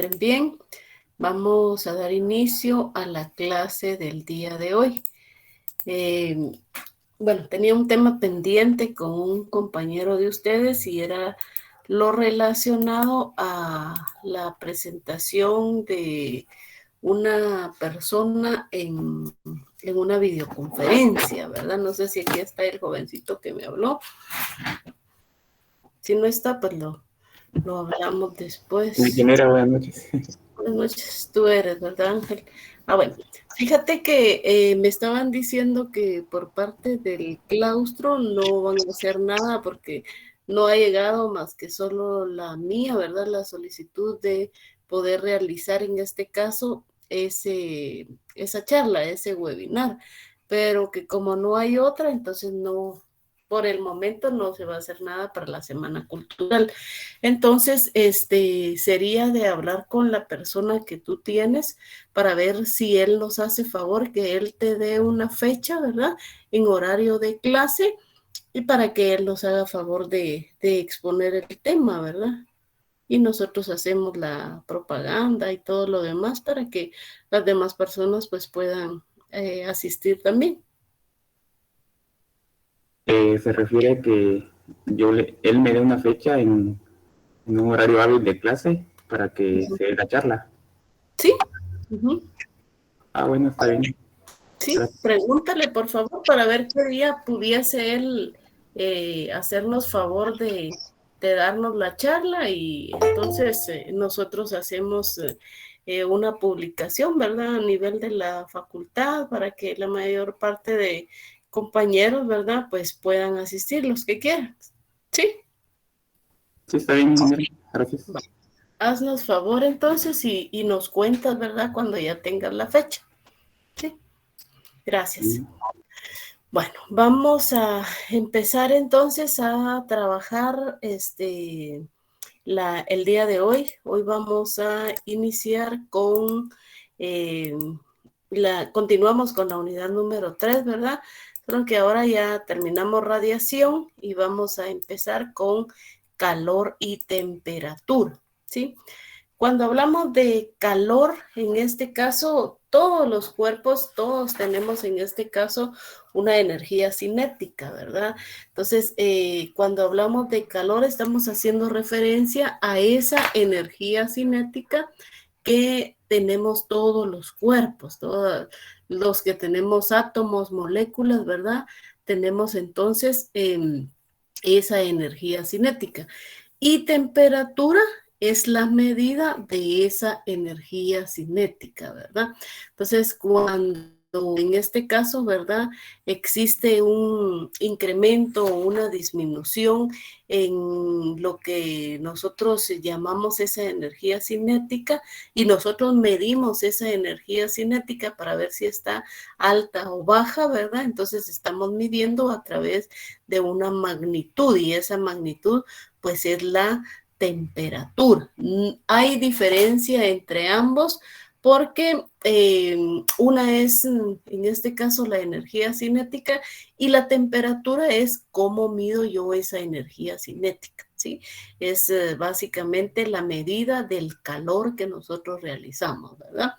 Bien, vamos a dar inicio a la clase del día de hoy. Bueno, tenía un tema pendiente con un compañero de ustedes y era lo relacionado a la presentación de una persona en una videoconferencia, ¿verdad? No sé si aquí está el jovencito que me habló. Si no está, pues lo hablamos después. Ingeniera, buenas noches. Buenas noches, tú eres, ¿verdad, Ángel? Bueno, fíjate que me estaban diciendo que por parte del claustro no van a hacer nada porque no ha llegado más que solo la mía, ¿verdad? La solicitud de poder realizar en este caso esa charla, ese webinar, pero que como no hay otra, entonces no, por el momento no se va a hacer nada para la Semana Cultural. Entonces, sería de hablar con la persona que tú tienes para ver si él nos hace favor, que él te dé una fecha, ¿verdad? En horario de clase y para que él nos haga favor de exponer el tema, ¿verdad? Y nosotros hacemos la propaganda y todo lo demás para que las demás personas pues puedan asistir también. Se refiere a que él me dé una fecha en un horario hábil de clase para que se dé la charla. ¿Sí? Uh-huh. Bueno, está bien. Sí, Gracias. pregúntale por favor para ver qué día pudiese él hacernos favor de darnos la charla y entonces nosotros hacemos una publicación, ¿verdad? A nivel de la facultad para que la mayor parte de compañeros, ¿verdad? Pues puedan asistir los que quieran. ¿Sí? Sí, está bien, ingeniera. Gracias. Va. Haznos favor entonces y nos cuentas, ¿verdad? Cuando ya tengas la fecha. Sí. Gracias. Sí. Bueno, vamos a empezar entonces a trabajar el día de hoy. Hoy vamos a iniciar con, continuamos con la unidad número 3, ¿verdad? Solo que ahora ya terminamos radiación y vamos a empezar con calor y temperatura, ¿sí? Cuando hablamos de calor, en este caso, todos los cuerpos, todos tenemos en este caso una energía cinética, ¿verdad? Entonces, cuando hablamos de calor, estamos haciendo referencia a esa energía cinética que tenemos todos los cuerpos, todos los que tenemos átomos, moléculas, ¿verdad? Tenemos entonces esa energía cinética. Y temperatura es la medida de esa energía cinética, ¿verdad? Entonces, cuando en este caso, ¿verdad? Existe un incremento o una disminución en lo que nosotros llamamos esa energía cinética y nosotros medimos esa energía cinética para ver si está alta o baja, ¿verdad? Entonces estamos midiendo a través de una magnitud y esa magnitud pues es la temperatura. Hay diferencia entre ambos porque una es, en este caso, la energía cinética y la temperatura es cómo mido yo esa energía cinética, ¿sí? Es básicamente la medida del calor que nosotros realizamos, ¿verdad?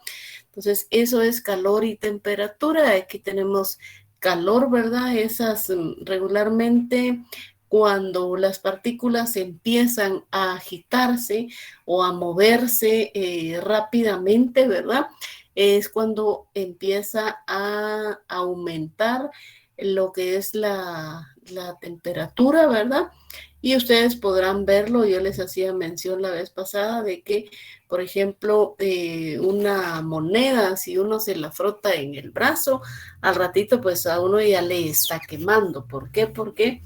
Entonces, eso es calor y temperatura. Aquí tenemos calor, ¿verdad? Esas regularmente cuando las partículas empiezan a agitarse o a moverse rápidamente, ¿verdad? Es cuando empieza a aumentar lo que es la temperatura, ¿verdad? Y ustedes podrán verlo, yo les hacía mención la vez pasada de que, por ejemplo, una moneda, si uno se la frota en el brazo, al ratito pues a uno ya le está quemando. ¿Por qué? Porque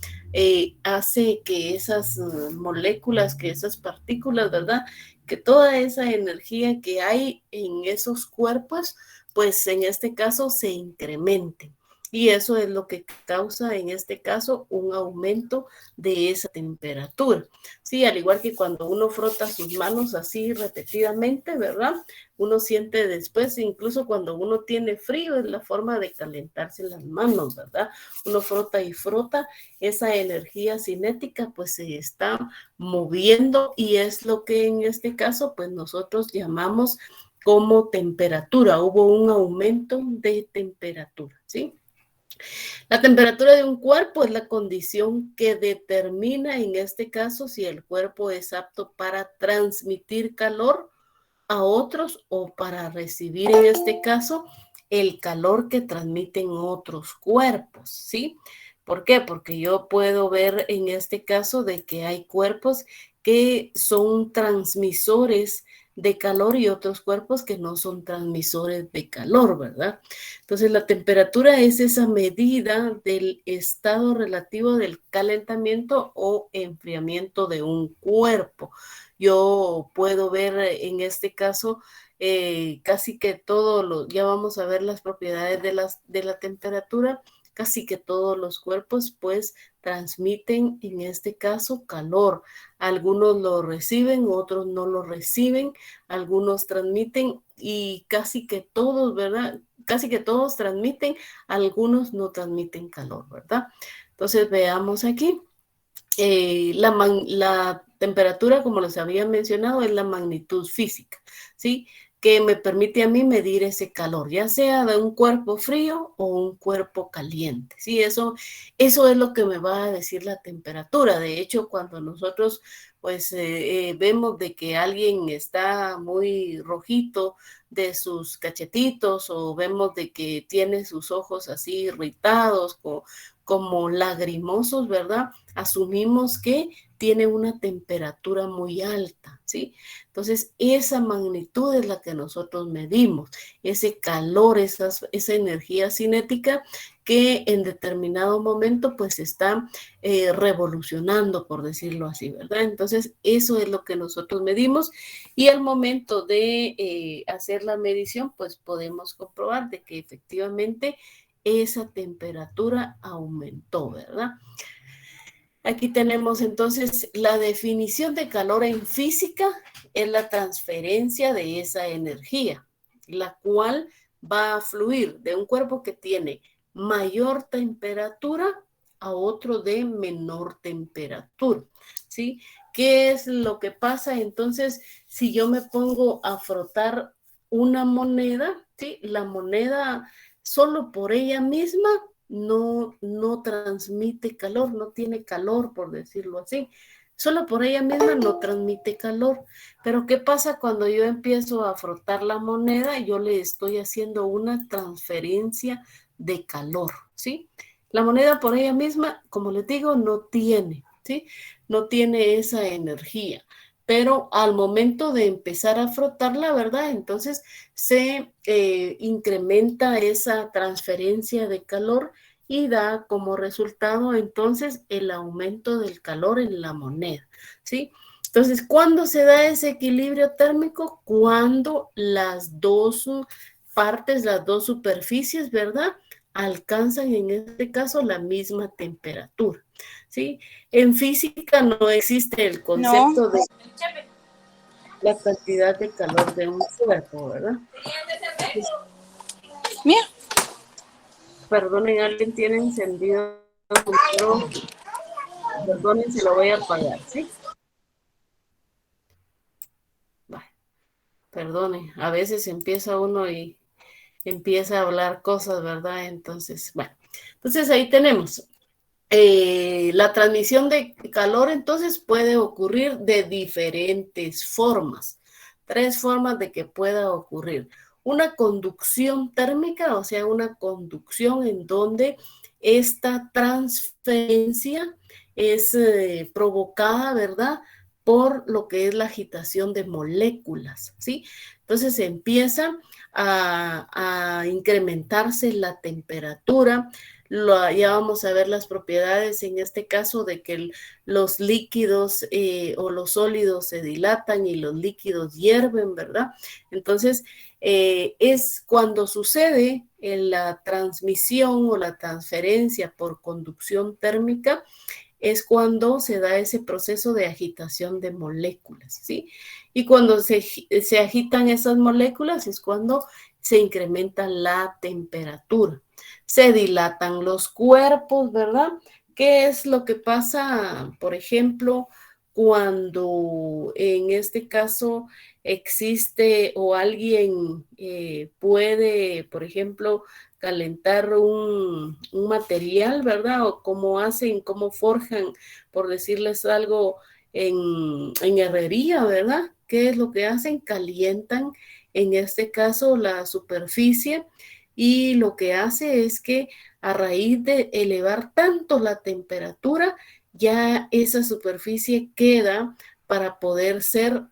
hace que esas moléculas, que esas partículas, ¿verdad? Que toda esa energía que hay en esos cuerpos, pues en este caso se incremente. y eso es lo que causa en este caso un aumento de esa temperatura. Sí, al igual que cuando uno frota sus manos así repetidamente, ¿verdad? Uno siente después, incluso cuando uno tiene frío, es la forma de calentarse las manos, ¿verdad? Uno frota y frota, esa energía cinética pues se está moviendo y es lo que en este caso pues nosotros llamamos como temperatura. Hubo un aumento de temperatura, ¿sí? La temperatura de un cuerpo es la condición que determina en este caso si el cuerpo es apto para transmitir calor a otros o para recibir en este caso el calor que transmiten otros cuerpos, ¿sí? ¿Por qué? Porque yo puedo ver en este caso de que hay cuerpos que son transmisores de calor y otros cuerpos que no son transmisores de calor, ¿verdad? Entonces la temperatura es esa medida del estado relativo del calentamiento o enfriamiento de un cuerpo. Yo puedo ver en este caso casi que ya vamos a ver las propiedades de la temperatura, casi que todos los cuerpos pues transmiten en este caso calor. Algunos lo reciben, otros no lo reciben, algunos transmiten y casi que todos, ¿verdad? Casi que todos transmiten, algunos no transmiten calor, ¿verdad? Entonces veamos aquí. La temperatura, como les había mencionado, es la magnitud física, ¿sí? Que me permite a mí medir ese calor, ya sea de un cuerpo frío o un cuerpo caliente, ¿sí? Eso es lo que me va a decir la temperatura. De hecho, cuando nosotros pues vemos de que alguien está muy rojito de sus cachetitos o vemos de que tiene sus ojos así irritados, como lagrimosos, ¿verdad? Asumimos que tiene una temperatura muy alta, ¿sí? Entonces, esa magnitud es la que nosotros medimos, ese calor, esa energía cinética que en determinado momento pues está revolucionando, por decirlo así, ¿verdad? Entonces, eso es lo que nosotros medimos y al momento de hacer la medición, pues podemos comprobar de que efectivamente esa temperatura aumentó, ¿verdad? Aquí tenemos entonces la definición de calor en física, es la transferencia de esa energía, la cual va a fluir de un cuerpo que tiene mayor temperatura a otro de menor temperatura, ¿sí? ¿Qué es lo que pasa entonces si yo me pongo a frotar una moneda, ¿sí? La moneda solo por ella misma no transmite calor, no tiene calor, por decirlo así. Solo por ella misma no transmite calor. Pero ¿qué pasa cuando yo empiezo a frotar la moneda? Yo le estoy haciendo una transferencia de calor, ¿sí? La moneda por ella misma, como les digo, no tiene, ¿sí? No tiene esa energía. Pero al momento de empezar a frotarla, ¿verdad? Entonces se incrementa esa transferencia de calor y da como resultado entonces el aumento del calor en la moneda, ¿sí? Entonces, ¿cuándo se da ese equilibrio térmico? Cuando las dos partes, las dos superficies, ¿verdad? Alcanzan en este caso la misma temperatura, ¿sí? En física no existe el No. concepto de la cantidad de calor de un cuerpo, ¿verdad? Mira. Perdonen, alguien tiene encendido el micrófono. Perdonen, se lo voy a apagar, ¿sí? Vale. Perdonen, a veces empieza uno y empieza a hablar cosas, ¿verdad? Entonces, bueno. Entonces ahí tenemos. La transmisión de calor entonces puede ocurrir de diferentes formas. 3 formas de que pueda ocurrir. Una conducción térmica, o sea, una conducción en donde esta transferencia es provocada, ¿verdad? Por lo que es la agitación de moléculas, ¿sí? Entonces empieza a incrementarse la temperatura, ya vamos a ver las propiedades en este caso de que los líquidos o los sólidos se dilatan y los líquidos hierven, ¿verdad? Entonces, es cuando sucede en la transmisión o la transferencia por conducción térmica, es cuando se da ese proceso de agitación de moléculas, ¿sí? Y cuando se agitan esas moléculas es cuando se incrementa la temperatura. Se dilatan los cuerpos, ¿verdad? ¿Qué es lo que pasa, por ejemplo, cuando en este caso existe o alguien puede, por ejemplo, calentar un material, ¿verdad? O cómo hacen, cómo forjan, por decirles algo, en herrería, ¿verdad? ¿Qué es lo que hacen? Calientan, en este caso, la superficie y lo que hace es que a raíz de elevar tanto la temperatura, ya esa superficie queda para poder ser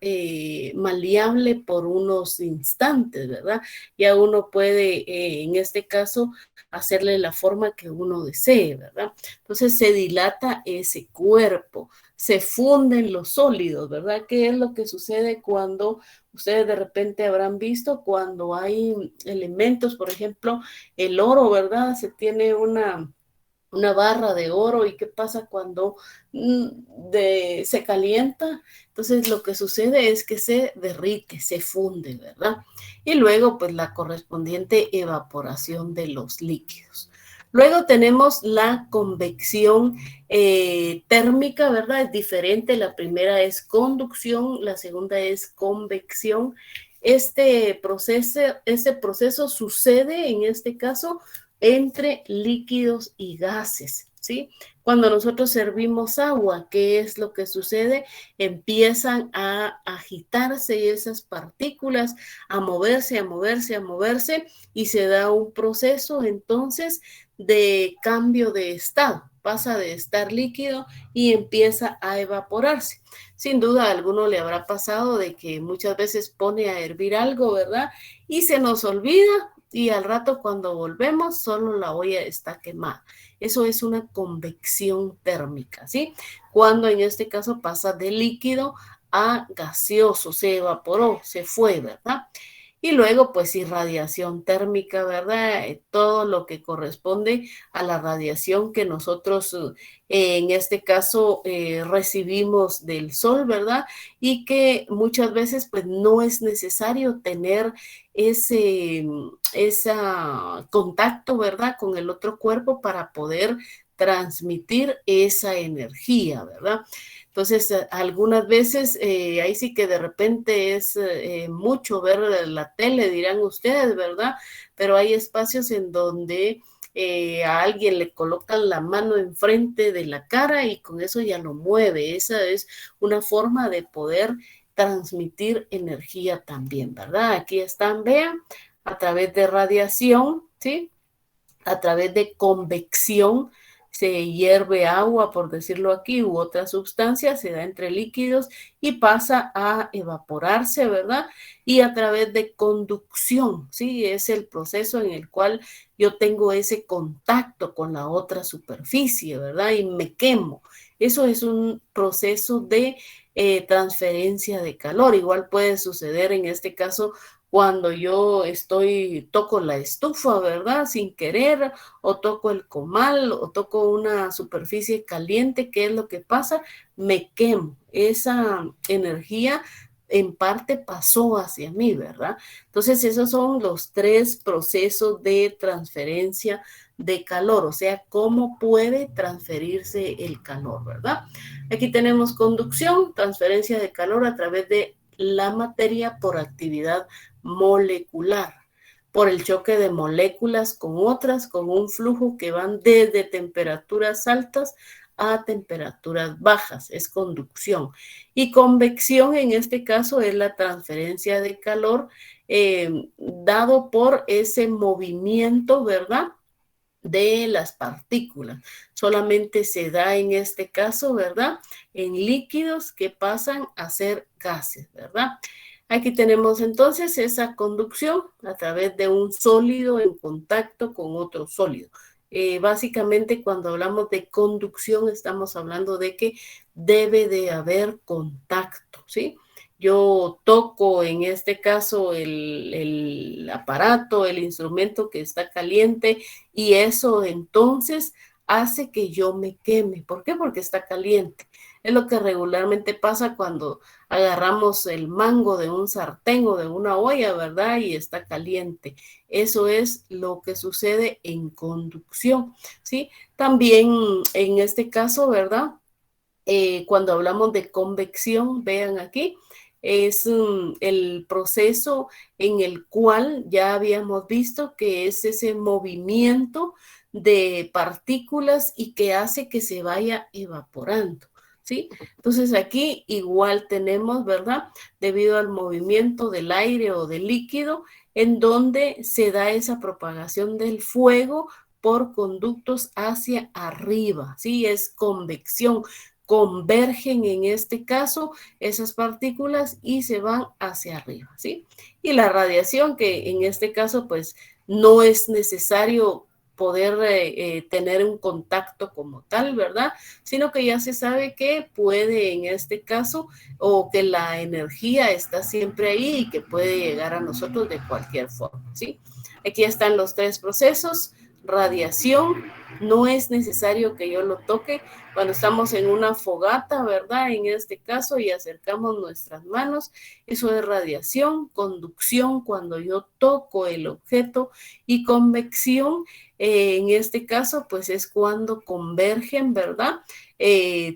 maleable por unos instantes, ¿verdad? Ya uno puede, en este caso, hacerle la forma que uno desee, ¿verdad? Entonces se dilata ese cuerpo, se funden los sólidos, ¿verdad? ¿Qué es lo que sucede cuando ustedes de repente habrán visto cuando hay elementos, por ejemplo, el oro, ¿verdad? Se tiene una barra de oro y qué pasa cuando se calienta. Entonces lo que sucede es que se derrite, se funde, ¿verdad? Y luego pues la correspondiente evaporación de los líquidos. Luego tenemos la convección térmica, ¿verdad? Es diferente, la primera es conducción, la segunda es convección. Este proceso sucede en este caso entre líquidos y gases, ¿sí? Cuando nosotros servimos agua, ¿qué es lo que sucede? Empiezan a agitarse esas partículas, a moverse, a moverse, a moverse, y se da un proceso entonces de cambio de estado. Pasa de estar líquido y empieza a evaporarse. Sin duda, a alguno le habrá pasado de que muchas veces pone a hervir algo, ¿verdad? Y se nos olvida y al rato cuando volvemos solo la olla está quemada. Eso es una convección térmica, ¿sí? Cuando en este caso pasa de líquido a gaseoso, se evaporó, se fue, ¿verdad? Y luego, pues, irradiación térmica, ¿verdad? Todo lo que corresponde a la radiación que nosotros, en este caso, recibimos del sol, ¿verdad? Y que muchas veces, pues, no es necesario tener ese contacto, ¿verdad? Con el otro cuerpo para poder transmitir esa energía, ¿verdad? Entonces, algunas veces, ahí sí que de repente es mucho ver la tele, dirán ustedes, ¿verdad? Pero hay espacios en donde a alguien le colocan la mano enfrente de la cara y con eso ya lo mueve. Esa es una forma de poder transmitir energía también, ¿verdad? Aquí están, vean, a través de radiación, ¿sí? A través de convección se hierve agua, por decirlo aquí, u otra sustancia, se da entre líquidos y pasa a evaporarse, ¿verdad? Y a través de conducción, ¿sí? Es el proceso en el cual yo tengo ese contacto con la otra superficie, ¿verdad? Y me quemo. Eso es un proceso de transferencia de calor. Igual puede suceder en este caso cuando yo toco la estufa, ¿verdad? Sin querer, o toco el comal, o toco una superficie caliente, ¿qué es lo que pasa? Me quemo. Esa energía en parte pasó hacia mí, ¿verdad? Entonces, esos son los tres procesos de transferencia de calor, o sea, cómo puede transferirse el calor, ¿verdad? Aquí tenemos conducción, transferencia de calor a través de la materia por actividad molecular, por el choque de moléculas con otras, con un flujo que van desde temperaturas altas a temperaturas bajas, es conducción. Y convección en este caso es la transferencia de calor dado por ese movimiento, ¿verdad? De las partículas. Solamente se da en este caso, ¿verdad? En líquidos que pasan a ser gases, ¿verdad? Aquí tenemos entonces esa conducción a través de un sólido en contacto con otro sólido. Básicamente cuando hablamos de conducción estamos hablando de que debe de haber contacto, ¿sí? Yo toco en este caso el aparato, el instrumento que está caliente y eso entonces hace que yo me queme. ¿Por qué? Porque está caliente. Es lo que regularmente pasa cuando agarramos el mango de un sartén o de una olla, ¿verdad? Y está caliente. Eso es lo que sucede en conducción, ¿sí? También en este caso, ¿verdad? Cuando hablamos de convección, vean aquí, es el proceso en el cual ya habíamos visto que es ese movimiento de partículas y que hace que se vaya evaporando, ¿sí? Entonces aquí igual tenemos, ¿verdad? Debido al movimiento del aire o del líquido, en donde se da esa propagación del fuego por conductos hacia arriba, ¿sí? Es convección, convergen en este caso esas partículas y se van hacia arriba, ¿sí? Y la radiación, que en este caso pues no es necesario poder tener un contacto como tal, ¿verdad? Sino que ya se sabe que puede en este caso, o que la energía está siempre ahí y que puede llegar a nosotros de cualquier forma, ¿sí? Aquí están los tres procesos. Radiación, no es necesario que yo lo toque, cuando estamos en una fogata, ¿verdad? En este caso, y acercamos nuestras manos, eso es radiación. Conducción, cuando yo toco el objeto, y convección, en este caso, pues es cuando convergen, ¿verdad?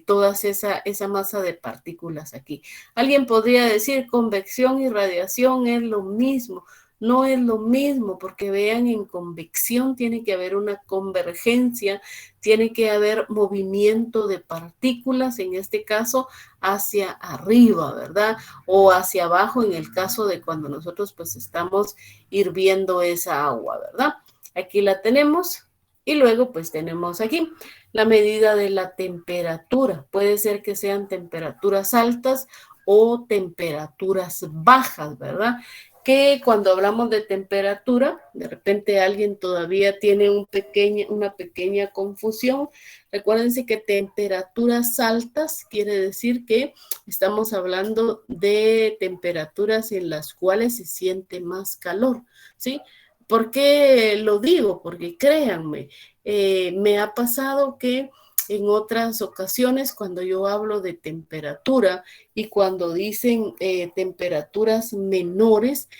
Toda esa masa de partículas aquí. Alguien podría decir convección y radiación es lo mismo. No es lo mismo, porque vean, en convección tiene que haber una convergencia, tiene que haber movimiento de partículas, en este caso hacia arriba, ¿verdad? O hacia abajo en el caso de cuando nosotros pues estamos hirviendo esa agua, ¿verdad? Aquí la tenemos y luego pues tenemos aquí la medida de la temperatura. Puede ser que sean temperaturas altas o temperaturas bajas, ¿verdad? Que cuando hablamos de temperatura, de repente alguien todavía tiene una pequeña confusión. Recuérdense que temperaturas altas quiere decir que estamos hablando de temperaturas en las cuales se siente más calor, ¿sí? ¿Por qué lo digo? Porque créanme, me ha pasado que en otras ocasiones cuando yo hablo de temperatura y cuando dicen temperaturas menores,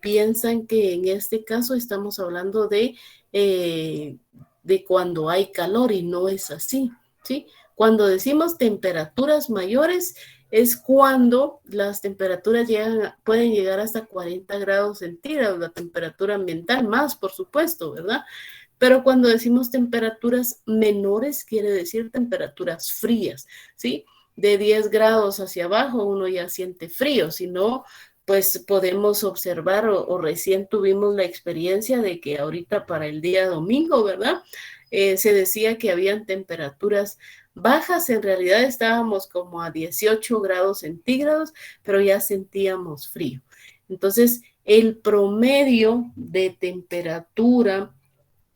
piensan que en este caso estamos hablando de cuando hay calor y no es así, ¿sí? Cuando decimos temperaturas mayores es cuando las temperaturas pueden llegar hasta 40 grados centígrados, la temperatura ambiental más, por supuesto, ¿verdad? Pero cuando decimos temperaturas menores, quiere decir temperaturas frías, ¿sí? De 10 grados hacia abajo uno ya siente frío, si no, pues podemos observar o recién tuvimos la experiencia de que ahorita para el día domingo, ¿verdad? Se decía que habían temperaturas bajas, en realidad estábamos como a 18 grados centígrados, pero ya sentíamos frío. Entonces, el promedio de temperatura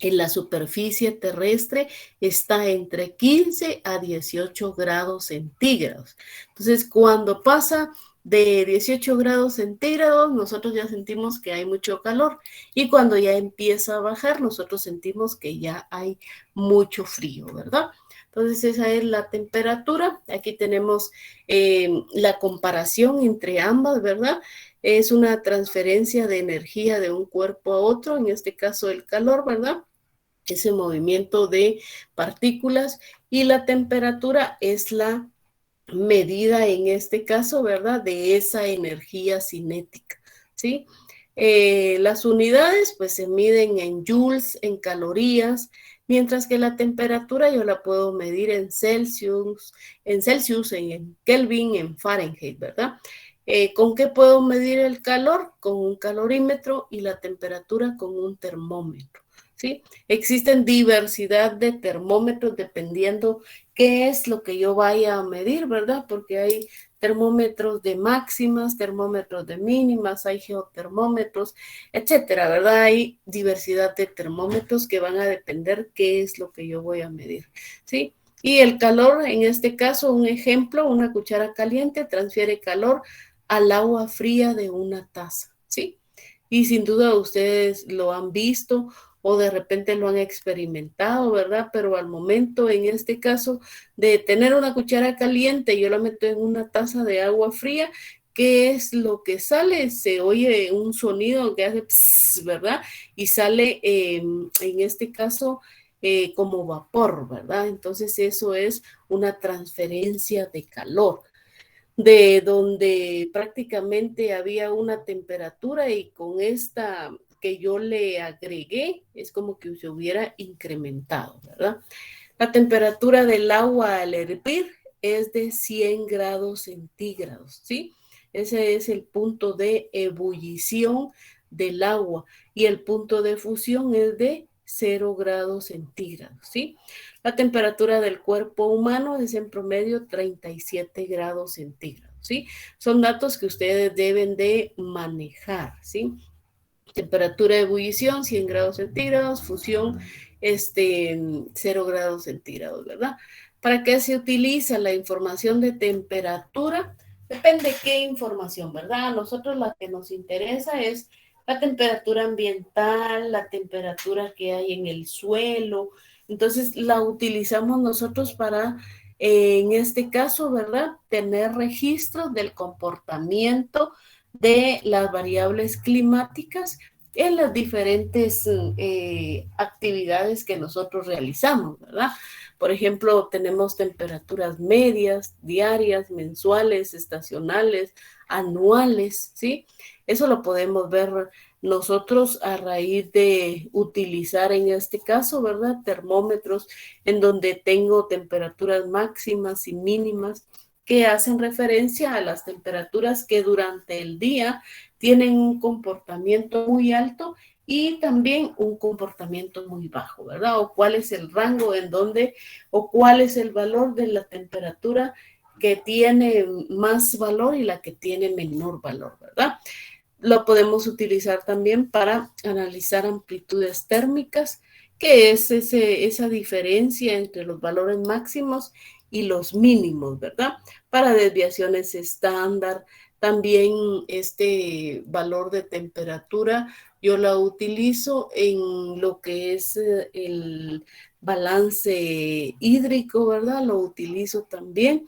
en la superficie terrestre está entre 15 a 18 grados centígrados. Entonces, cuando pasa de 18 grados centígrados, nosotros ya sentimos que hay mucho calor. Y cuando ya empieza a bajar, nosotros sentimos que ya hay mucho frío, ¿verdad? Entonces, esa es la temperatura. Aquí tenemos la comparación entre ambas, ¿verdad? Es una transferencia de energía de un cuerpo a otro, en este caso el calor, ¿verdad? Ese movimiento de partículas, y la temperatura es la medida en este caso, ¿verdad? De esa energía cinética, ¿sí? Las unidades pues se miden en joules, en calorías, mientras que la temperatura yo la puedo medir en Celsius, en Kelvin, en Fahrenheit, ¿verdad? ¿Con qué puedo medir el calor? Con un calorímetro, y la temperatura con un termómetro, ¿sí? Existen diversidad de termómetros dependiendo qué es lo que yo vaya a medir, ¿verdad? Porque hay termómetros de máximas, termómetros de mínimas, hay geotermómetros, etcétera, ¿verdad? Hay diversidad de termómetros que van a depender qué es lo que yo voy a medir, ¿sí? Y el calor, en este caso, un ejemplo, una cuchara caliente transfiere calor al agua fría de una taza, ¿sí? Y sin duda ustedes lo han visto o de repente lo han experimentado, ¿verdad? Pero al momento, en este caso, de tener una cuchara caliente, yo la meto en una taza de agua fría, ¿qué es lo que sale? Se oye un sonido que hace pss, ¿verdad? Y sale, en este caso, como vapor, ¿verdad? Entonces eso es una transferencia de calor de donde prácticamente había una temperatura y con esta que yo le agregué es como que se hubiera incrementado, ¿verdad? La temperatura del agua al hervir es de 100 grados centígrados, ¿sí? Ese es el punto de ebullición del agua y el punto de fusión es de 0 grados centígrados, ¿sí? La temperatura del cuerpo humano es en promedio 37 grados centígrados, ¿sí? Son datos que ustedes deben de manejar, ¿sí? Temperatura de ebullición, 100 grados centígrados, fusión, 0 grados centígrados, ¿verdad? ¿Para qué se utiliza la información de temperatura? Depende qué información, ¿verdad? A nosotros la que nos interesa es la temperatura ambiental, la temperatura que hay en el suelo. Entonces la utilizamos nosotros para, en este caso, ¿verdad? Tener registros del comportamiento de las variables climáticas en las diferentes actividades que nosotros realizamos, ¿verdad? Por ejemplo, tenemos temperaturas medias, diarias, mensuales, estacionales, anuales, ¿sí? Eso lo podemos ver nosotros a raíz de utilizar en este caso, ¿verdad? Termómetros en donde tengo temperaturas máximas y mínimas que hacen referencia a las temperaturas que durante el día tienen un comportamiento muy alto y también un comportamiento muy bajo, ¿verdad? O cuál es el rango en donde, o cuál es el valor de la temperatura que tiene más valor y la que tiene menor valor, ¿verdad? Lo podemos utilizar también para analizar amplitudes térmicas, que es esa diferencia entre los valores máximos y los mínimos, ¿verdad? Para desviaciones estándar, también este valor de temperatura yo la utilizo en lo que es el balance hídrico, ¿verdad? Lo utilizo también.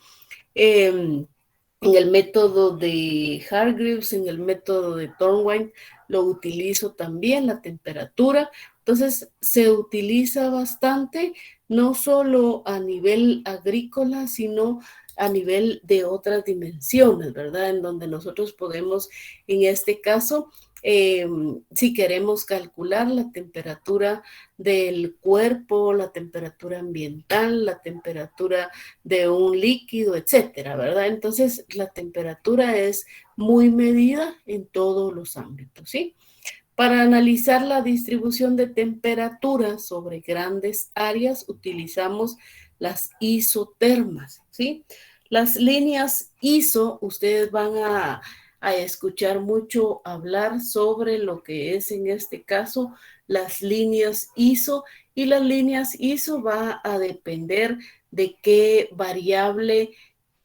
Eh, en el método de Hargreaves, en el método de Thornwine, lo utilizo también, la temperatura. Entonces, se utiliza bastante, no solo a nivel agrícola, sino a nivel de otras dimensiones, ¿verdad? En donde nosotros podemos, en este caso, si queremos calcular la temperatura del cuerpo, la temperatura ambiental, la temperatura de un líquido, etcétera, ¿verdad? Entonces, la temperatura es muy medida en todos los ámbitos, ¿sí? Para analizar la distribución de temperatura sobre grandes áreas, utilizamos las isotermas, ¿sí? Las líneas ISO, ustedes van a escuchar mucho hablar sobre lo que es en este caso las líneas ISO y las líneas ISO va a depender de qué variable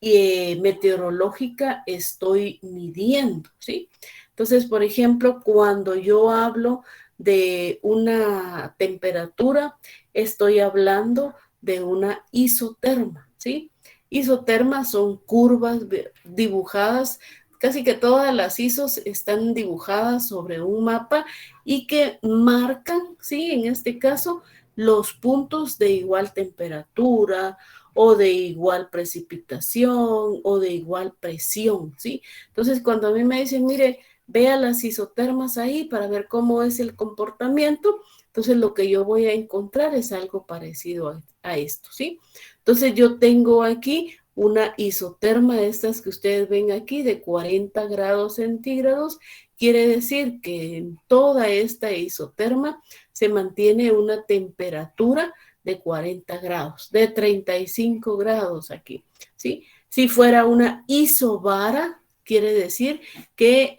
meteorológica estoy midiendo, ¿sí? Entonces, por ejemplo, cuando yo hablo de una temperatura, estoy hablando de una isoterma, ¿sí? Isotermas son curvas dibujadas, casi que todas las isos están dibujadas sobre un mapa y que marcan, ¿sí? En este caso, los puntos de igual temperatura o de igual precipitación o de igual presión, ¿sí? Entonces, cuando a mí me dicen, mire, vea las isotermas ahí para ver cómo es el comportamiento, entonces lo que yo voy a encontrar es algo parecido a esto, ¿sí? Entonces yo tengo aquí una isoterma de estas que ustedes ven aquí de 40 grados centígrados, quiere decir que en toda esta isoterma se mantiene una temperatura de 40 grados, de 35 grados aquí, ¿sí? Si fuera una isobara, quiere decir que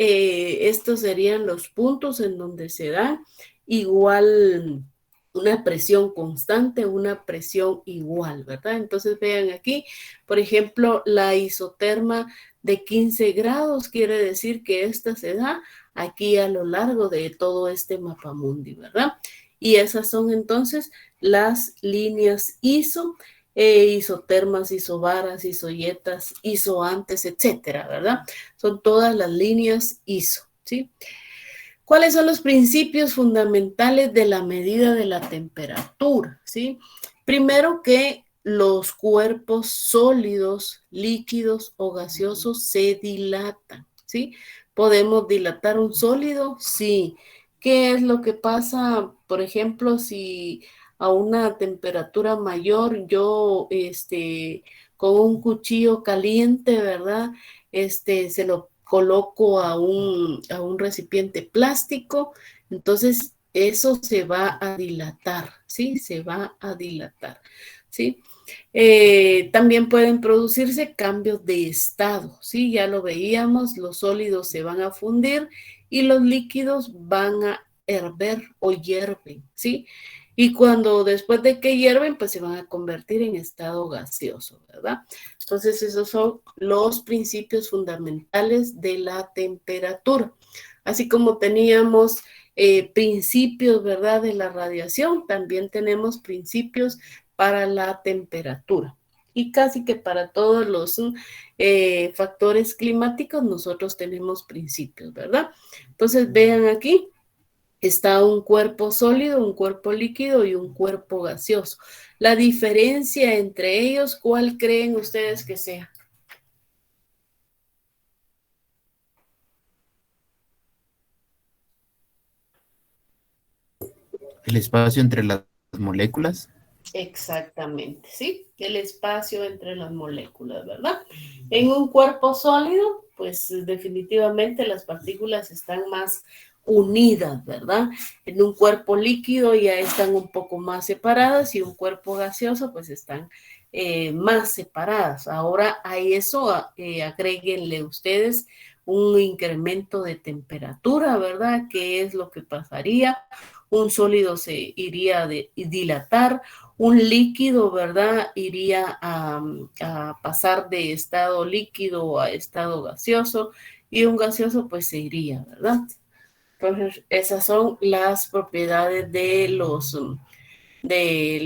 estos serían los puntos en donde se da igual una presión constante, una presión igual, ¿verdad? Entonces vean aquí, por ejemplo, la isoterma de 15 grados quiere decir que esta se da aquí a lo largo de todo este mapamundi, ¿verdad? Y esas son entonces las líneas ISO, isotermas, isobaras, isoyetas, isoantes, etcétera, ¿verdad? Son todas las líneas ISO, ¿sí? ¿Cuáles son los principios fundamentales de la medida de la temperatura? ¿Sí? Primero que los cuerpos sólidos, líquidos o gaseosos se dilatan, ¿sí? ¿Podemos dilatar un sólido? Sí. ¿Qué es lo que pasa, por ejemplo, si a una temperatura mayor yo, con un cuchillo caliente, ¿verdad? Se lo coloco a un recipiente plástico, entonces eso se va a dilatar, ¿sí? Se va a dilatar, ¿sí? También pueden producirse cambios de estado, ¿sí? Ya lo veíamos, los sólidos se van a fundir y los líquidos van a hervir o hierven, ¿sí? Y cuando después de que hierven, pues se van a convertir en estado gaseoso, ¿verdad? Entonces, esos son los principios fundamentales de la temperatura. Así como teníamos principios, ¿verdad?, de la radiación, también tenemos principios para la temperatura. Y casi que para todos los factores climáticos nosotros tenemos principios, ¿verdad? Entonces, vean aquí. Está un cuerpo sólido, un cuerpo líquido y un cuerpo gaseoso. La diferencia entre ellos, ¿cuál creen ustedes que sea? El espacio entre las moléculas. Exactamente, ¿sí? El espacio entre las moléculas, ¿verdad? En un cuerpo sólido, pues definitivamente las partículas están más unidas, ¿verdad? En un cuerpo líquido ya están un poco más separadas y un cuerpo gaseoso pues están más separadas. Ahora a eso agréguenle ustedes un incremento de temperatura, ¿verdad? ¿Qué es lo que pasaría? Un sólido se iría a dilatar, un líquido, ¿verdad? Iría a pasar de estado líquido a estado gaseoso y un gaseoso pues se iría, ¿verdad? Entonces, esas son las propiedades de lo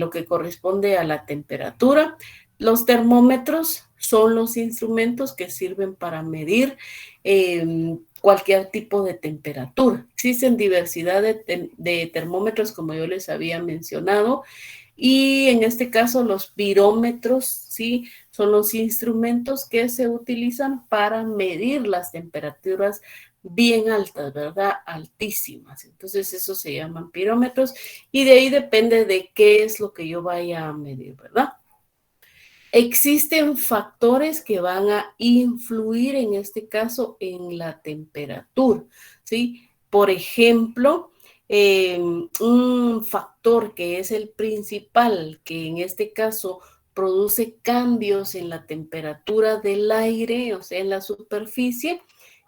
que corresponde a la temperatura. Los termómetros son los instrumentos que sirven para medir cualquier tipo de temperatura. Existen diversidad de termómetros, como yo les había mencionado, y en este caso los pirómetros, ¿sí? Son los instrumentos que se utilizan para medir las temperaturas bien altas, ¿verdad? Altísimas. Entonces, eso se llaman pirómetros y de ahí depende de qué es lo que yo vaya a medir, ¿verdad? Existen factores que van a influir en este caso en la temperatura, ¿sí? Por ejemplo, un factor que es el principal, que en este caso produce cambios en la temperatura del aire, o sea, en la superficie,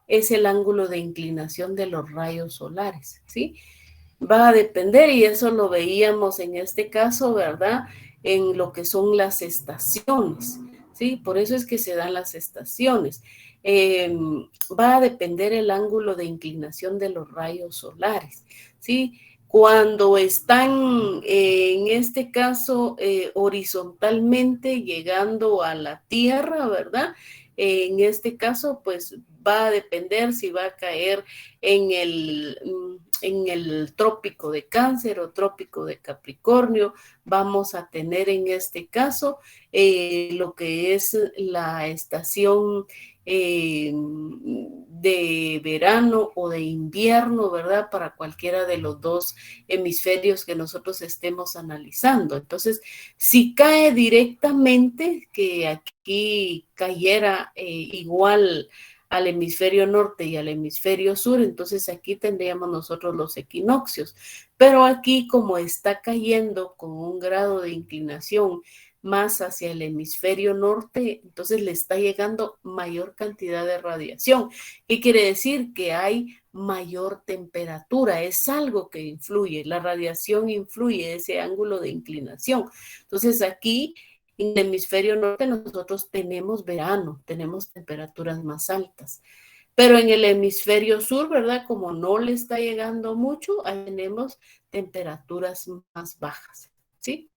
es el ángulo de inclinación de los rayos solares, ¿sí? Va a depender, y eso lo veíamos en este caso, ¿verdad? En lo que son las estaciones, ¿sí? Por eso es que se dan las estaciones. Va a depender el ángulo de inclinación de los rayos solares, ¿sí? Cuando están, en este caso, horizontalmente llegando a la Tierra, ¿verdad? En este caso, pues va a depender si va a caer en el trópico de Cáncer o trópico de Capricornio. Vamos a tener en este caso lo que es la estación de verano o de invierno, ¿verdad? Para cualquiera de los dos hemisferios que nosotros estemos analizando. Entonces, si cae directamente, que aquí cayera igual al hemisferio norte y al hemisferio sur, entonces aquí tendríamos nosotros los equinoccios. Pero aquí, como está cayendo con un grado de inclinación más hacia el hemisferio norte, entonces le está llegando mayor cantidad de radiación. ¿Qué quiere decir? Que hay mayor temperatura, es algo que influye, la radiación influye ese ángulo de inclinación. Entonces aquí en el hemisferio norte nosotros tenemos verano, tenemos temperaturas más altas. Pero en el hemisferio sur, ¿verdad? Como no le está llegando mucho, ahí tenemos temperaturas más bajas, ¿sí?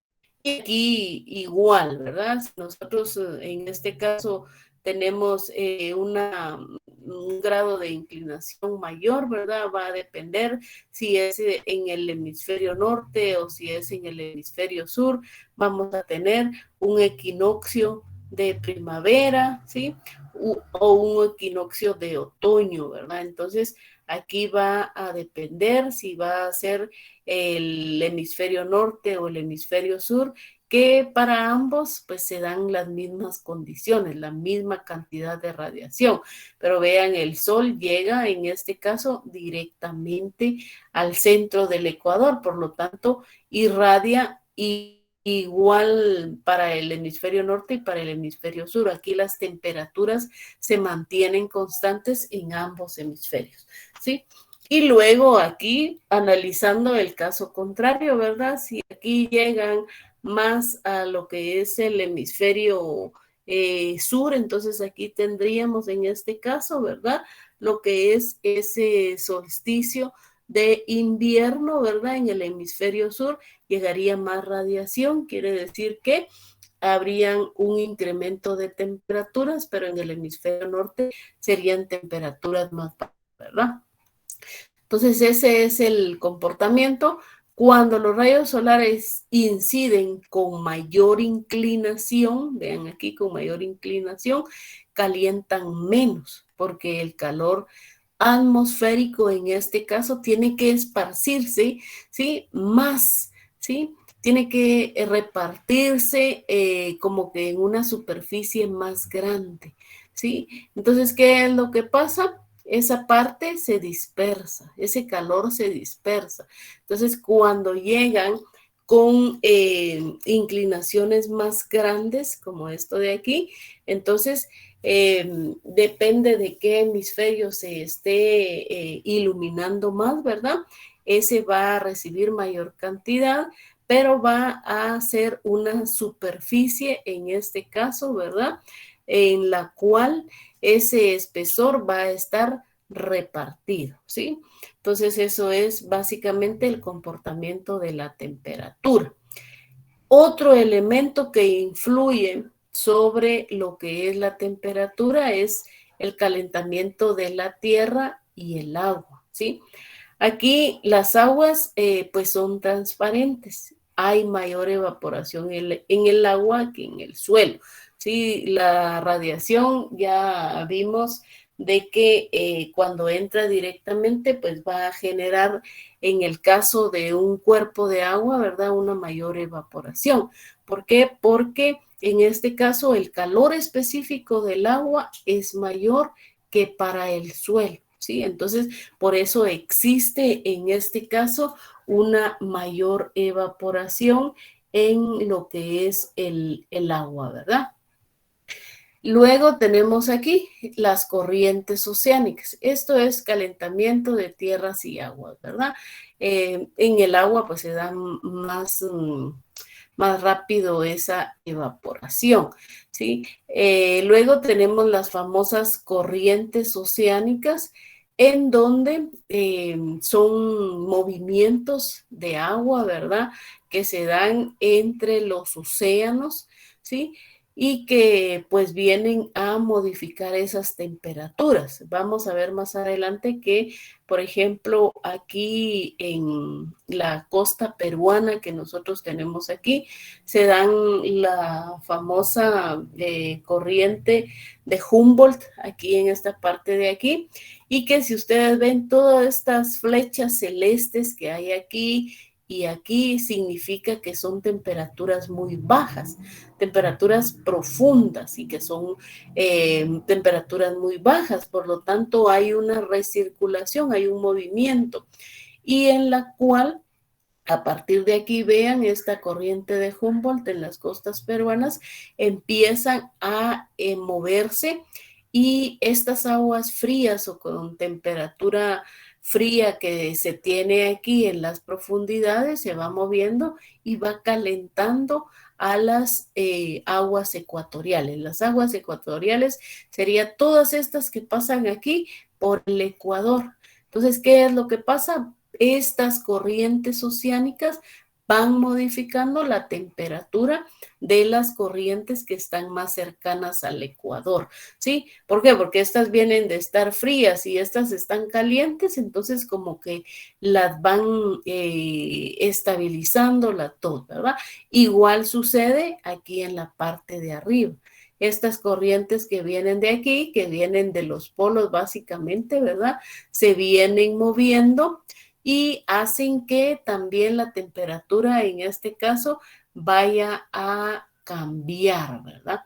Y aquí igual, ¿verdad? Si nosotros en este caso tenemos un grado de inclinación mayor, ¿verdad? Va a depender si es en el hemisferio norte o si es en el hemisferio sur. Vamos a tener un equinoccio de primavera, ¿sí? O un equinoccio de otoño, ¿verdad? Entonces, aquí va a depender si va a ser el hemisferio norte o el hemisferio sur, que para ambos pues se dan las mismas condiciones, la misma cantidad de radiación. Pero vean, el sol llega en este caso directamente al centro del ecuador, por lo tanto irradia igual para el hemisferio norte y para el hemisferio sur. Aquí las temperaturas se mantienen constantes en ambos hemisferios, ¿sí? Y luego aquí, analizando el caso contrario, ¿verdad? Si aquí llegan más a lo que es el hemisferio sur, entonces aquí tendríamos en este caso, ¿verdad? Lo que es ese solsticio de invierno, ¿verdad? En el hemisferio sur llegaría más radiación, quiere decir que habrían un incremento de temperaturas, pero en el hemisferio norte serían temperaturas más bajas, ¿verdad? Entonces ese es el comportamiento. Cuando los rayos solares inciden con mayor inclinación, vean aquí, con mayor inclinación, calientan menos, porque el calor atmosférico en este caso tiene que esparcirse, ¿sí? Más, ¿sí? Tiene que repartirse como que en una superficie más grande, ¿sí? Entonces, ¿qué es lo que pasa? Esa parte se dispersa, ese calor se dispersa. Entonces, cuando llegan con inclinaciones más grandes, como esto de aquí, entonces depende de qué hemisferio se esté iluminando más, ¿verdad? Ese va a recibir mayor cantidad, pero va a ser una superficie, en este caso, ¿verdad? En la cual ese espesor va a estar repartido, ¿sí? Entonces eso es básicamente el comportamiento de la temperatura. Otro elemento que influye sobre lo que es la temperatura es el calentamiento de la tierra y el agua, ¿sí? Aquí las aguas pues son transparentes, hay mayor evaporación en el agua que en el suelo. Sí, la radiación ya vimos de que cuando entra directamente pues va a generar en el caso de un cuerpo de agua, ¿verdad? Una mayor evaporación. ¿Por qué? Porque en este caso el calor específico del agua es mayor que para el suelo, ¿sí? Entonces, por eso existe en este caso una mayor evaporación en lo que es el agua, ¿verdad? Luego tenemos aquí las corrientes oceánicas. Esto es calentamiento de tierras y aguas, ¿verdad? En el agua pues se da más rápido esa evaporación, ¿sí? Luego tenemos las famosas corrientes oceánicas, en donde son movimientos de agua, ¿verdad? Que se dan entre los océanos, ¿sí? Y que pues vienen a modificar esas temperaturas. Vamos a ver más adelante que, por ejemplo, aquí en la costa peruana que nosotros tenemos aquí, se dan la famosa corriente de Humboldt, aquí en esta parte de aquí, y que si ustedes ven todas estas flechas celestes que hay aquí y aquí, significa que son temperaturas muy bajas, temperaturas profundas y que son temperaturas muy bajas, por lo tanto hay una recirculación, hay un movimiento y en la cual A partir de aquí, vean, esta corriente de Humboldt en las costas peruanas empiezan a moverse, y estas aguas frías o con temperatura fría que se tiene aquí en las profundidades se va moviendo y va calentando a las aguas ecuatoriales. Las aguas ecuatoriales serían todas estas que pasan aquí por el Ecuador. Entonces, ¿qué es lo que pasa? Estas corrientes oceánicas van modificando la temperatura de las corrientes que están más cercanas al Ecuador, ¿sí? ¿Por qué? Porque estas vienen de estar frías y estas están calientes, entonces como que las van estabilizando la todo, ¿verdad? Igual sucede aquí en la parte de arriba. Estas corrientes que vienen de aquí, que vienen de los polos básicamente, ¿verdad? Se vienen moviendo y hacen que también la temperatura en este caso vaya a cambiar, ¿verdad?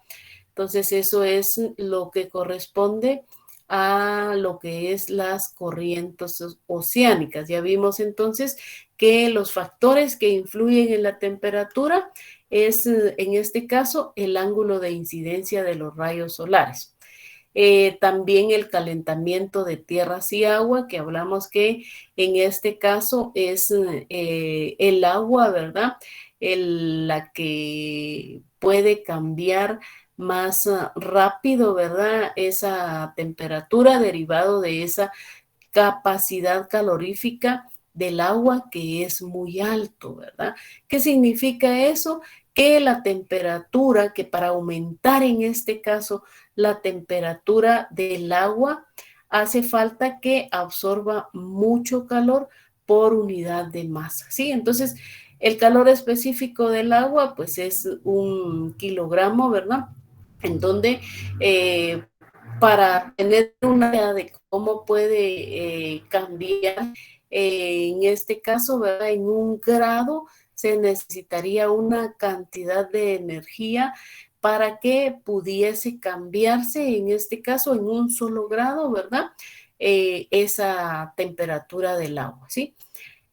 Entonces eso es lo que corresponde a lo que es las corrientes oceánicas. Ya vimos entonces que los factores que influyen en la temperatura es en este caso el ángulo de incidencia de los rayos solares. También el calentamiento de tierras y agua, que hablamos que en este caso es el agua, ¿verdad? La que puede cambiar más rápido, ¿verdad? Esa temperatura derivado de esa capacidad calorífica del agua que es muy alto, ¿verdad? ¿Qué significa eso? Que la temperatura, que para aumentar en este caso la temperatura del agua, hace falta que absorba mucho calor por unidad de masa, ¿sí? Entonces, el calor específico del agua, pues es 1 kilogramo, ¿verdad? En donde para tener una idea de cómo puede cambiar, en este caso, ¿verdad? En 1 grado se necesitaría una cantidad de energía para que pudiese cambiarse, en este caso, en 1 solo grado, ¿verdad? Esa temperatura del agua, ¿sí?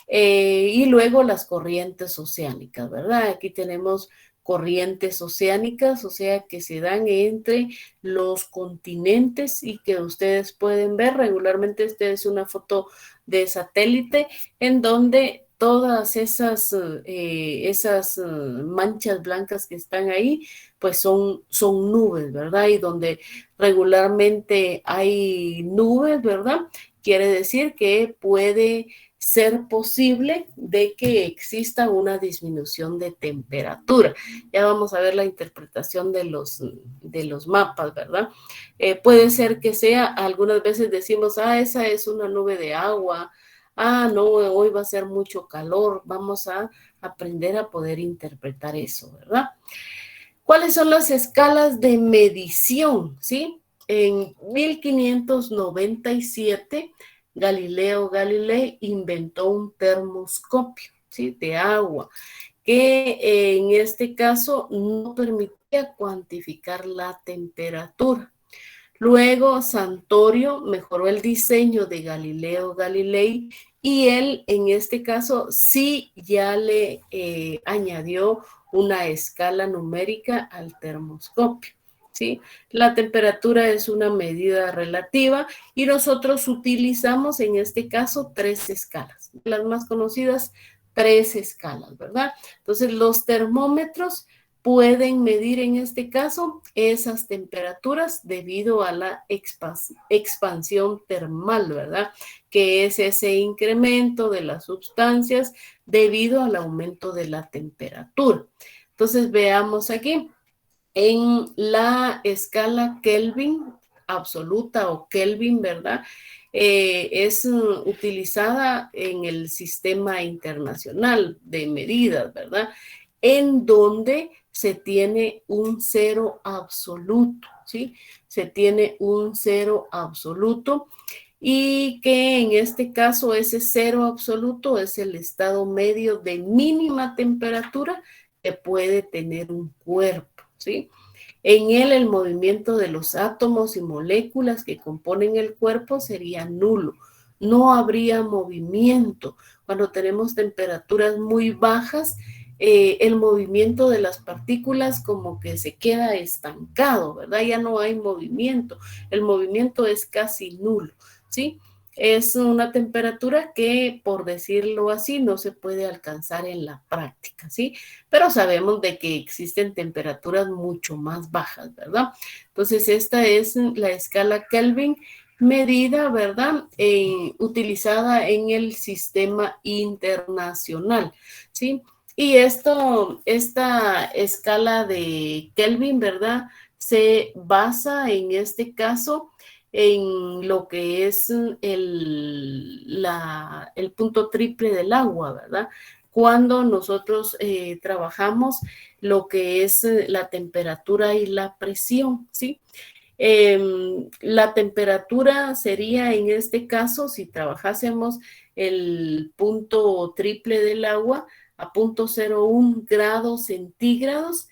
Y luego las corrientes oceánicas, ¿verdad? Aquí tenemos corrientes oceánicas, o sea, que se dan entre los continentes y que ustedes pueden ver regularmente. Esta es una foto de satélite en donde todas esas manchas blancas que están ahí, pues son nubes, ¿verdad? Y donde regularmente hay nubes, ¿verdad? Quiere decir que puede ser posible de que exista una disminución de temperatura. Ya vamos a ver la interpretación de los mapas, ¿verdad? Puede ser que sea, algunas veces decimos, esa es una nube de agua, no, hoy va a ser mucho calor. Vamos a aprender a poder interpretar eso, ¿verdad? ¿Cuáles son las escalas de medición? ¿Sí? En 1597, Galileo Galilei inventó un termoscopio, ¿sí? De agua, que en este caso no permitía cuantificar la temperatura. Luego, Santorio mejoró el diseño de Galileo Galilei y él, en este caso, sí ya le añadió una escala numérica al termoscopio, ¿sí? La temperatura es una medida relativa y nosotros utilizamos, en este caso, 3 escalas. Las más conocidas, 3 escalas, ¿verdad? Entonces, los termómetros pueden medir en este caso esas temperaturas debido a la expansión termal, ¿verdad? Que es ese incremento de las sustancias debido al aumento de la temperatura. Entonces veamos aquí, en la escala Kelvin absoluta o Kelvin, ¿verdad? Es utilizada en el sistema internacional de medidas, ¿verdad? En donde se tiene un cero absoluto, ¿sí? Se tiene un cero absoluto y que en este caso ese cero absoluto es el estado medio de mínima temperatura que puede tener un cuerpo, ¿sí? En él el movimiento de los átomos y moléculas que componen el cuerpo sería nulo. no habría movimiento. Cuando tenemos temperaturas muy bajas, el movimiento de las partículas como que se queda estancado, ¿verdad? Ya no hay movimiento. El movimiento es casi nulo, ¿sí? Es una temperatura que, por decirlo así, no se puede alcanzar en la práctica, ¿sí? Pero sabemos de que existen temperaturas mucho más bajas, ¿verdad? Entonces, esta es la escala Kelvin medida, ¿verdad? Utilizada en el sistema internacional, ¿sí? Y esta escala de Kelvin, ¿verdad? Se basa en este caso en lo que es el punto triple del agua, ¿verdad? Cuando nosotros trabajamos lo que es la temperatura y la presión, ¿sí? La temperatura sería en este caso, si trabajásemos el punto triple del agua a 0.01 grados centígrados,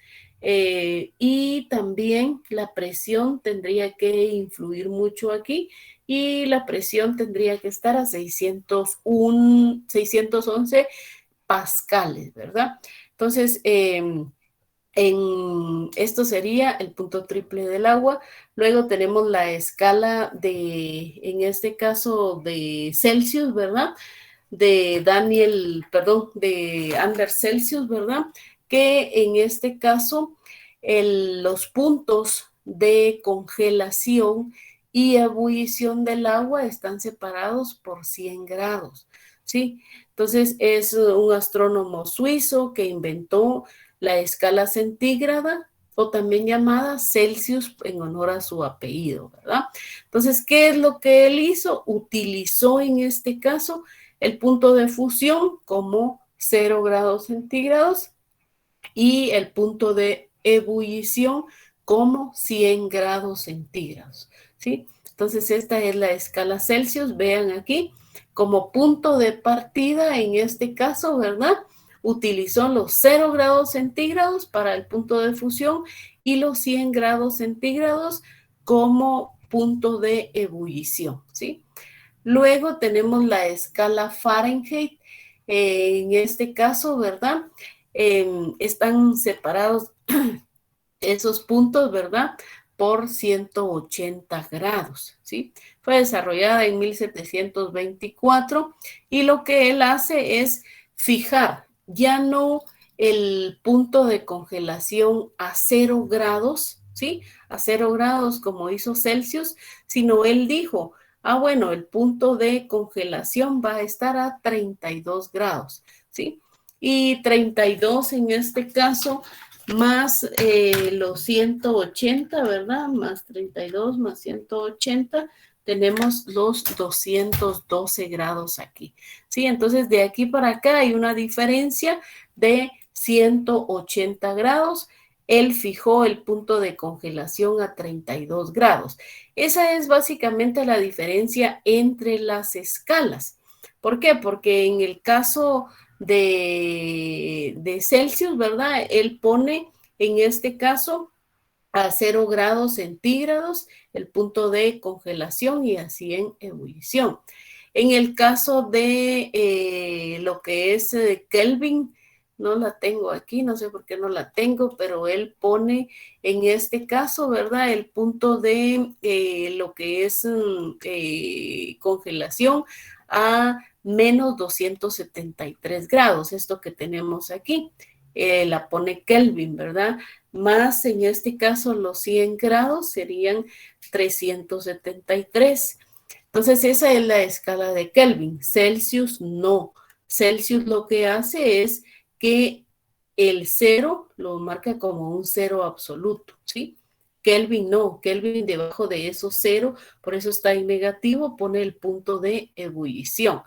y también la presión tendría que influir mucho aquí y la presión tendría que estar a 611 pascales, ¿verdad? Entonces, esto sería el punto triple del agua. Luego tenemos la escala en este caso, de Celsius, ¿verdad? De Anders Celsius, ¿verdad? Que en este caso los puntos de congelación y ebullición del agua están separados por 100 grados, ¿sí? Entonces es un astrónomo suizo que inventó la escala centígrada, o también llamada Celsius en honor a su apellido, ¿verdad? Entonces, ¿qué es lo que él hizo? Utilizó en este caso el punto de fusión como 0 grados centígrados y el punto de ebullición como 100 grados centígrados, ¿sí? Entonces, esta es la escala Celsius, vean aquí, como punto de partida en este caso, ¿verdad? Utilizó los 0 grados centígrados para el punto de fusión y los 100 grados centígrados como punto de ebullición, ¿sí? Luego tenemos la escala Fahrenheit. En este caso, ¿verdad? Están separados esos puntos, ¿verdad? Por 180 grados, ¿sí? Fue desarrollada en 1724 y lo que él hace es fijar ya no el punto de congelación a 0 grados, ¿sí? A 0 grados como hizo Celsius, sino él dijo, bueno, el punto de congelación va a estar a 32 grados, ¿sí? Y 32 en este caso más los 180, ¿verdad? Más 32 más 180, tenemos los 212 grados aquí, ¿sí? Entonces, de aquí para acá hay una diferencia de 180 grados. Él fijó el punto de congelación a 32 grados. Esa es básicamente la diferencia entre las escalas. ¿Por qué? Porque en el caso de Celsius, ¿verdad? Él pone en este caso a 0 grados centígrados el punto de congelación y así en ebullición. En el caso de lo que es Kelvin, no la tengo aquí, no sé por qué no la tengo, pero él pone en este caso, ¿verdad? El punto de lo que es congelación a menos 273 grados, esto que tenemos aquí. La pone Kelvin, ¿verdad? Más en este caso los 100 grados serían 373. Entonces esa es la escala de Kelvin. Celsius no. Celsius lo que hace es que el cero lo marca como un cero absoluto, ¿sí? Kelvin no. Kelvin debajo de esos cero, por eso está en negativo, pone el punto de ebullición.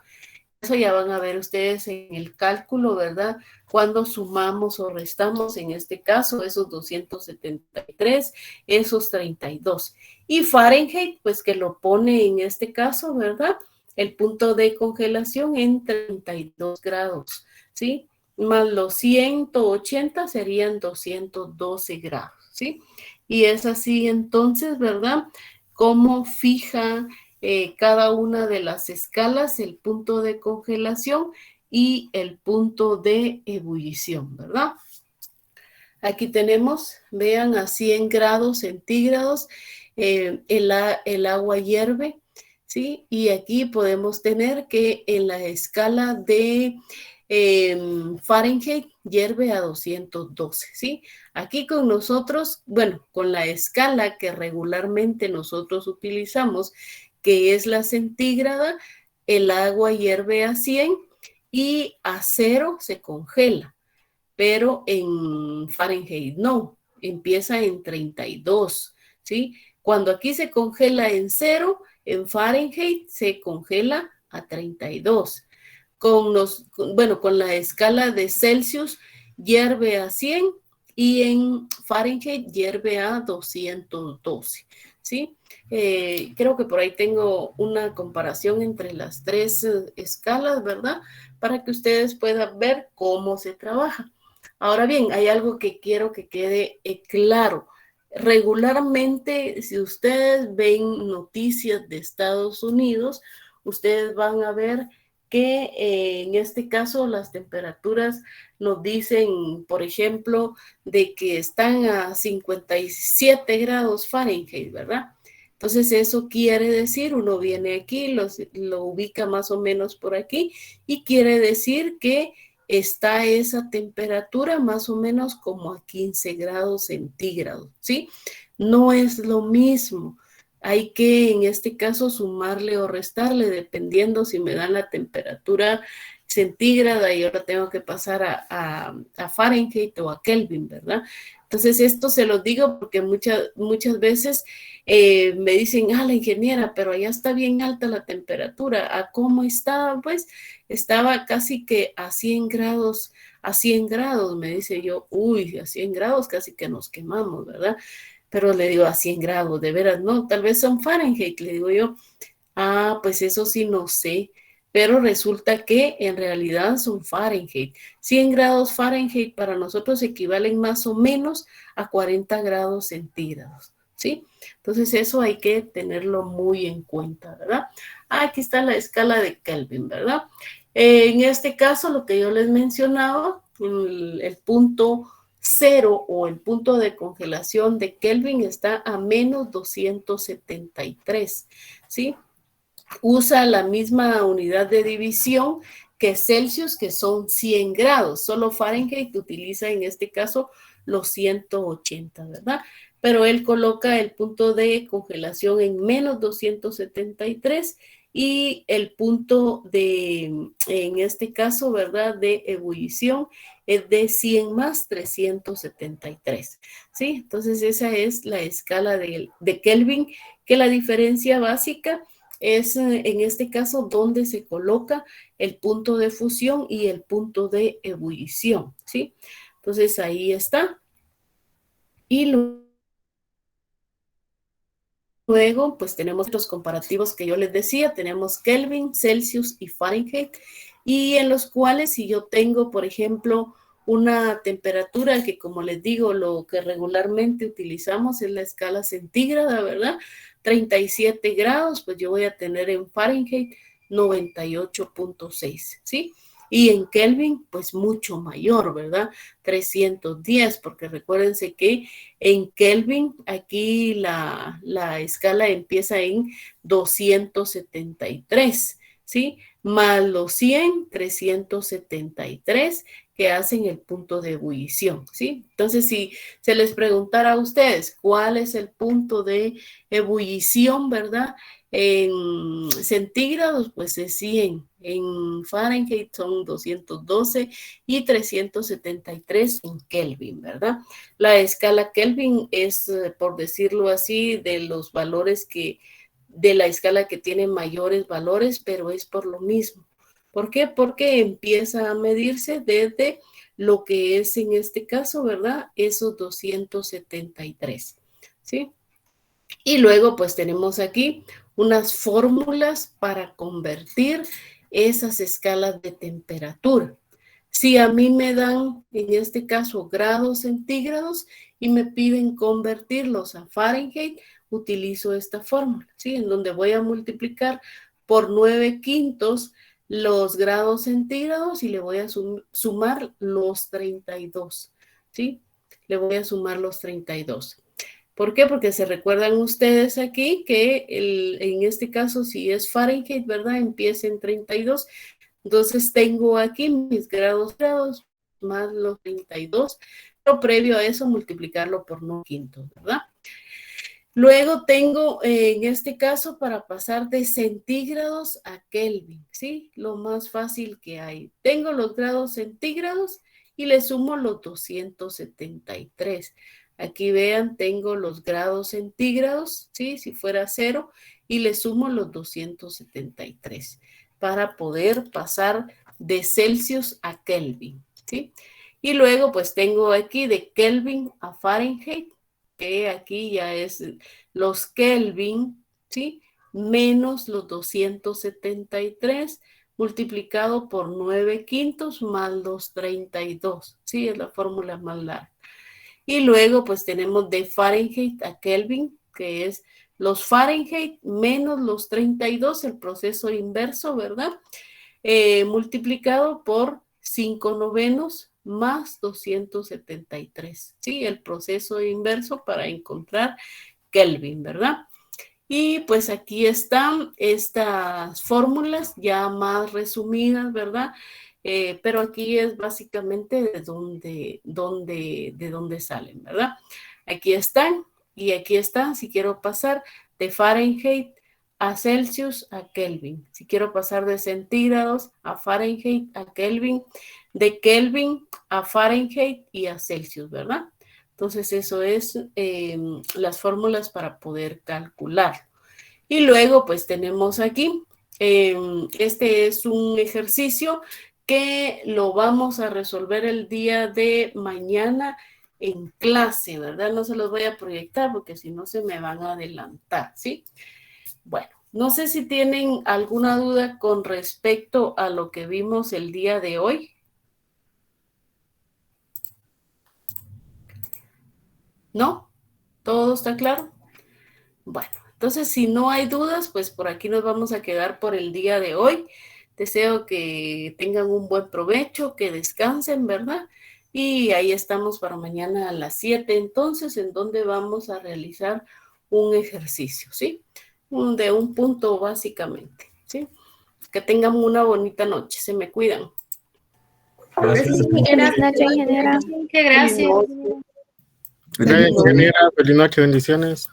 Eso ya van a ver ustedes en el cálculo, ¿verdad? Cuando sumamos o restamos, en este caso, esos 273, esos 32. Y Fahrenheit, pues que lo pone en este caso, ¿verdad? El punto de congelación en 32 grados, ¿sí? Más los 180 serían 212 grados, ¿sí? Y es así entonces, ¿verdad? Cómo fija cada una de las escalas, el punto de congelación y el punto de ebullición, ¿verdad? Aquí tenemos, vean, a 100 grados centígrados, el agua hierve, ¿sí? Y aquí podemos tener que en la escala de Fahrenheit hierve a 212, ¿sí? Aquí con nosotros, bueno, con la escala que regularmente nosotros utilizamos, que es la centígrada, el agua hierve a 100 y a 0 se congela, pero en Fahrenheit no, empieza en 32, ¿sí? Cuando aquí se congela en 0, en Fahrenheit se congela a 32. Con la escala de Celsius hierve a 100 y en Fahrenheit hierve a 212, ¿sí? Creo que por ahí tengo una comparación entre las tres escalas, ¿verdad? Para que ustedes puedan ver cómo se trabaja. Ahora bien, hay algo que quiero que quede claro. Regularmente, si ustedes ven noticias de Estados Unidos, ustedes van a ver que en este caso las temperaturas nos dicen, por ejemplo, de que están a 57 grados Fahrenheit, ¿verdad? Entonces eso quiere decir, uno viene aquí, lo ubica más o menos por aquí y quiere decir que está esa temperatura más o menos como a 15 grados centígrados, ¿sí? No es lo mismo. Hay que, en este caso, sumarle o restarle, dependiendo si me dan la temperatura centígrada y ahora tengo que pasar a Fahrenheit o a Kelvin, ¿verdad? Entonces, esto se lo digo porque muchas veces me dicen, la ingeniera, pero allá está bien alta la temperatura. ¿A cómo estaba? Pues estaba casi que a 100 grados, me dice yo, uy, a 100 grados casi que nos quemamos, ¿verdad? Pero le digo a 100 grados, de veras, no, tal vez son Fahrenheit, le digo yo, pues eso sí no sé, pero resulta que en realidad son Fahrenheit. 100 grados Fahrenheit para nosotros equivalen más o menos a 40 grados centígrados, ¿sí? Entonces eso hay que tenerlo muy en cuenta, ¿verdad? Aquí está la escala de Kelvin, ¿verdad? En este caso, lo que yo les mencionaba, el punto 0 o el punto de congelación de Kelvin está a menos 273, ¿sí? Usa la misma unidad de división que Celsius, que son 100 grados. Solo Fahrenheit utiliza en este caso los 180, ¿verdad? Pero él coloca el punto de congelación en menos 273 y el punto de, en este caso, ¿verdad?, de ebullición es de 100 más 373, ¿sí? Entonces esa es la escala de Kelvin, que la diferencia básica es en este caso donde se coloca el punto de fusión y el punto de ebullición, ¿sí? Entonces ahí está. Y luego, pues tenemos los comparativos que yo les decía, tenemos Kelvin, Celsius y Fahrenheit, y en los cuales si yo tengo, por ejemplo, una temperatura que, como les digo, lo que regularmente utilizamos es la escala centígrada, ¿verdad? 37 grados, pues yo voy a tener en Fahrenheit 98.6, ¿sí? Y en Kelvin, pues mucho mayor, ¿verdad? 310, porque recuérdense que en Kelvin, aquí la escala empieza en 273, ¿sí? Más los 100, 373, que hacen el punto de ebullición, ¿sí? Entonces, si se les preguntara a ustedes cuál es el punto de ebullición, ¿verdad?, en centígrados, pues es 100. En Fahrenheit son 212 y 373 en Kelvin, ¿verdad? La escala Kelvin es, por decirlo así, de los valores de la escala que tiene mayores valores, pero es por lo mismo. ¿Por qué? Porque empieza a medirse desde lo que es en este caso, ¿verdad?, esos 273, ¿sí? Y luego pues tenemos aquí unas fórmulas para convertir esas escalas de temperatura. Si a mí me dan, en este caso, grados centígrados y me piden convertirlos a Fahrenheit, utilizo esta fórmula, ¿sí? En donde voy a multiplicar por 9/5 los grados centígrados y le voy a sumar los 32, ¿sí? Le voy a sumar los 32. ¿Por qué? Porque se recuerdan ustedes aquí que en este caso, si es Fahrenheit, ¿verdad? Empieza en 32. Entonces tengo aquí mis grados más los 32, pero previo a eso multiplicarlo por 9/5, ¿verdad? Luego tengo, en este caso, para pasar de centígrados a Kelvin, ¿sí? Lo más fácil que hay. Tengo los grados centígrados y le sumo los 273. Aquí vean, tengo los grados centígrados, ¿sí? Si fuera 0, y le sumo los 273 para poder pasar de Celsius a Kelvin, ¿sí? Y luego, pues tengo aquí de Kelvin a Fahrenheit, que aquí ya es los Kelvin, ¿sí? Menos los 273 multiplicado por 9/5 más los 32, ¿sí? Es la fórmula más larga. Y luego pues tenemos de Fahrenheit a Kelvin, que es los Fahrenheit menos los 32, el proceso inverso, ¿verdad? Multiplicado por 5/9 más 273, ¿sí? El proceso inverso para encontrar Kelvin, ¿verdad? Y pues aquí están estas fórmulas ya más resumidas, ¿verdad? Pero aquí es básicamente de dónde salen, ¿verdad? Aquí están y aquí están. Si quiero pasar de Fahrenheit a Celsius a Kelvin, si quiero pasar de centígrados a Fahrenheit a Kelvin, de Kelvin a Fahrenheit y a Celsius, ¿verdad? Entonces eso es las fórmulas para poder calcular. Y luego pues tenemos aquí, este es un ejercicio que lo vamos a resolver el día de mañana en clase, ¿verdad? No se los voy a proyectar porque si no se me van a adelantar, ¿sí? Bueno, no sé si tienen alguna duda con respecto a lo que vimos el día de hoy. ¿No? ¿Todo está claro? Bueno, entonces si no hay dudas, pues por aquí nos vamos a quedar por el día de hoy. Deseo que tengan un buen provecho, que descansen, ¿verdad? Y ahí estamos para mañana a las 7, entonces, en donde vamos a realizar un ejercicio, ¿sí? De un punto básicamente, ¿sí? Que tengan una bonita noche, se me cuidan. Gracias. Buenas noches, ingeniera. Gracias, ingeniera. Feliz noche, bendiciones.